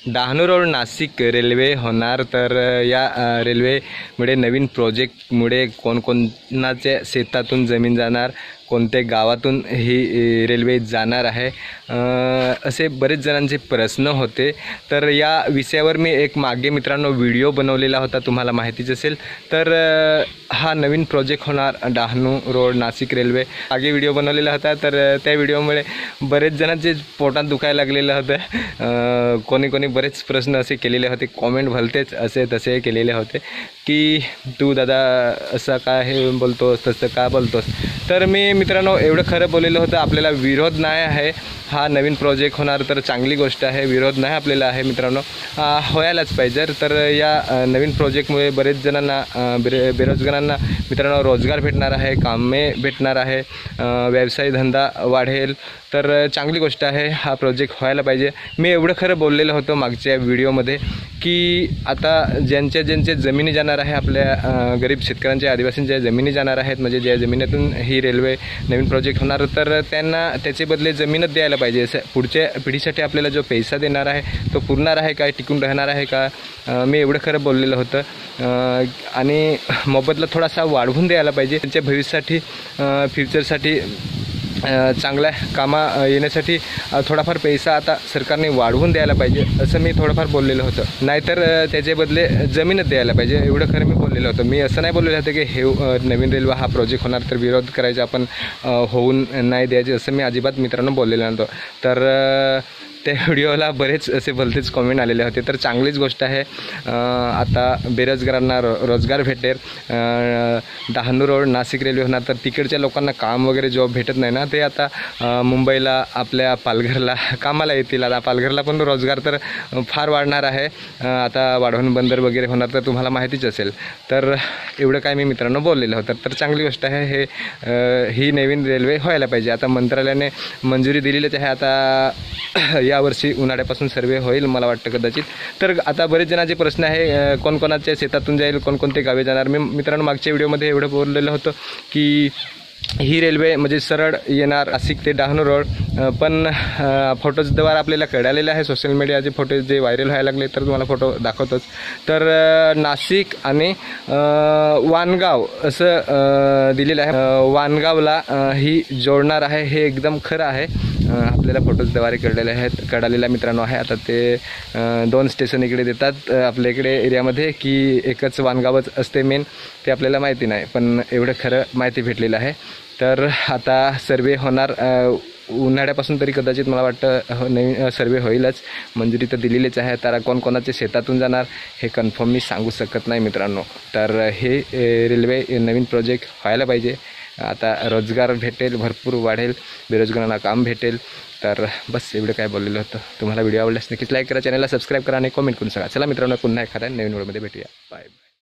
Dahanu road Nashik railway होणार। तर या रेल्वेमुळे नवीन प्रोजेक्टमुळे कोणकोणाच्या शेतातून जमीन जाणार, कोणत्या गावातून ही रेल्वे जाणार आहे, असे बरेच जणांचे प्रश्न होते। तर या विषयावर मी एक मागे मित्रांनो व्हिडिओ बनवलेला होता, तुम्हाला माहितीच असेल। तर हा नवीन प्रोजेक्ट होणार डहाणू रोड नाशिक रेल्वे, मागे व्हिडिओ बनवलेला होता। तर त्या व्हिडिओमुळे बरेच जणांचे पोटात दुखायला लागलेलं होतं। कोणी बरेच प्रश्न असे केलेले होते, कॉमेंट भलतेच असे तसे केलेले होते की तू दादा असं का हे बोलतोस, तसं का बोलतोस। तर मी मित्रांनो एवढं खरं बोललेलं होतं, आपल्याला विरोध नाही आहे, हा नवीन प्रोजेक्ट होणार तर चांगली गोष्ट आहे, विरोध नाही आपल्याला आहे मित्रांनो, व्हायलाच पाहिजे। तर या नवीन प्रोजेक्टमुळे बरेच जणांना बेरोजगारांना मित्रांनो रोजगार भेटणार आहे, कामे भेटणार आहे, व्यवसाय धंदा वाढेल। तर चांगली गोष्ट आहे, हा प्रोजेक्ट व्हायला पाहिजे। मी एवढं खरं बोललेलं होतं मागच्या व्हिडिओमध्ये की आता ज्यांच्या जमिनी जाणार आहे, आपल्या गरीब शेतकऱ्यांच्या आदिवासींच्या जमिनी जाणार आहेत, म्हणजे ज्या जमिनीतून ही रेल्वे नवीन प्रोजेक्ट होणार, तर त्यांना त्याचे बदले जमीनच द्यायला पाहिजे। असं पुढच्या पिढीसाठी आपल्याला जो पैसा देणार आहे तो पुरणार आहे का, टिकून राहणार आहे का, मी एवढं खरं बोललेलं होतं। आणि मोबदला थोडासा वाढवून द्यायला पाहिजे, त्यांच्या भविष्यासाठी फ्युचरसाठी चांगल्या कामा येण्यासाठी थोडाफार पैसा आता सरकारने वाढवून द्यायला पाहिजे, असं मी थोडंफार बोललेलं होतं। नाहीतर त्याचे बदले जमीनच द्यायला पाहिजे, एवढं खरं मी बोललेलं होतं। मी असं नाही बोललेलं होतं की हे नवीन रेल्वे हा प्रोजेक्ट होणार तर विरोध करायचा, आपण होऊन नाही द्यायचे, असं मी अजिबात मित्रांनो बोललेलं नव्हतं। तर त्या व्हिडिओला बरेच असे भलतेच कॉमेंट आलेले होते। तर चांगलीच गोष्ट आहे, आता बेरोजगारांना रोजगार भेटेल। डहाणू रोड नाशिक रेल्वे होणार तर तिकडच्या लोकांना काम वगैरे जॉब भेटत नाही ना, ते आता मुंबईला आपल्या पालघरला कामाला येतील। आता पालघरला पण रोजगार तर फार वाढणार आहे, आता वाढवण बंदर वगैरे होणार तर तुम्हाला माहितीच असेल। तर एवढं काय मी मित्रांनो बोललेलं होतं। तर चांगली गोष्ट आहे, ही नवीन रेल्वे व्हायला पाहिजे। आता मंत्रालयाने मंजुरी दिलेलीच आहे, आता यावर्षी उन्हाळ्यापासून सर्वे होईल मला वाटतं कदाचित। तर आता बरेच जणांचे प्रश्न आहे, कोणकोणाच्या शेतातून जाईल, कोणकोणते गावे जाणार। मी मित्रांनो मागच्या व्हिडिओमध्ये एवढं बोललेलं होतं की ही रेल्वे म्हणजे सरळ येणार नाशिक ते डहाणू रोड, पण फोटोजद्वारे आपल्याला कळालेलं आहे, सोशल मीडियाचे फोटो जे व्हायरल व्हायला लागले तर तुम्हाला फोटो दाखवतोच। तर नाशिक आणि वाणगाव असं दिलेलं आहे, वाणगावला ही जोडणार आहे, हे एकदम खरं आहे, आपल्याला फोटोजद्वारे कळालेला मित्रांनो आहे। आता ते 2 स्टेशन इकडे देतात आपल्या इकडे एरियामध्ये की एकच वाणगावच असते मेन, ते आपल्याला माहिती नाही, पण एवढं खरं माहिती भेटलेलं आहे। तर आता सर्वे होणार उन्हाळ्यापासून तरी कदाचित मला वाटतं नवीन सर्वे होईलच, मंजुरी तर दिलेलीच आहे। तर कोणाच्या शेतातून जाणार हे कन्फर्म मी सांगू शकत नाही मित्रांनो। तर हे रेल्वे नवीन प्रोजेक्ट व्हायला पाहिजे, आता रोजगार भेटेल, भरपूर वाढेल, बेरोजगारांना काम भेटेल। तर बस एवढं काय बोललेलं होतं। तुम्हाला व्हिडिओ आवडल्यास नक्कीच लाईक करा, चॅनलला सबस्क्राईब करा आणि कमेंट करून सांगा। चला मित्रांनो, पुन्हा एखाद्या नवीन व्हिडिओमध्ये भेटूया, बाय।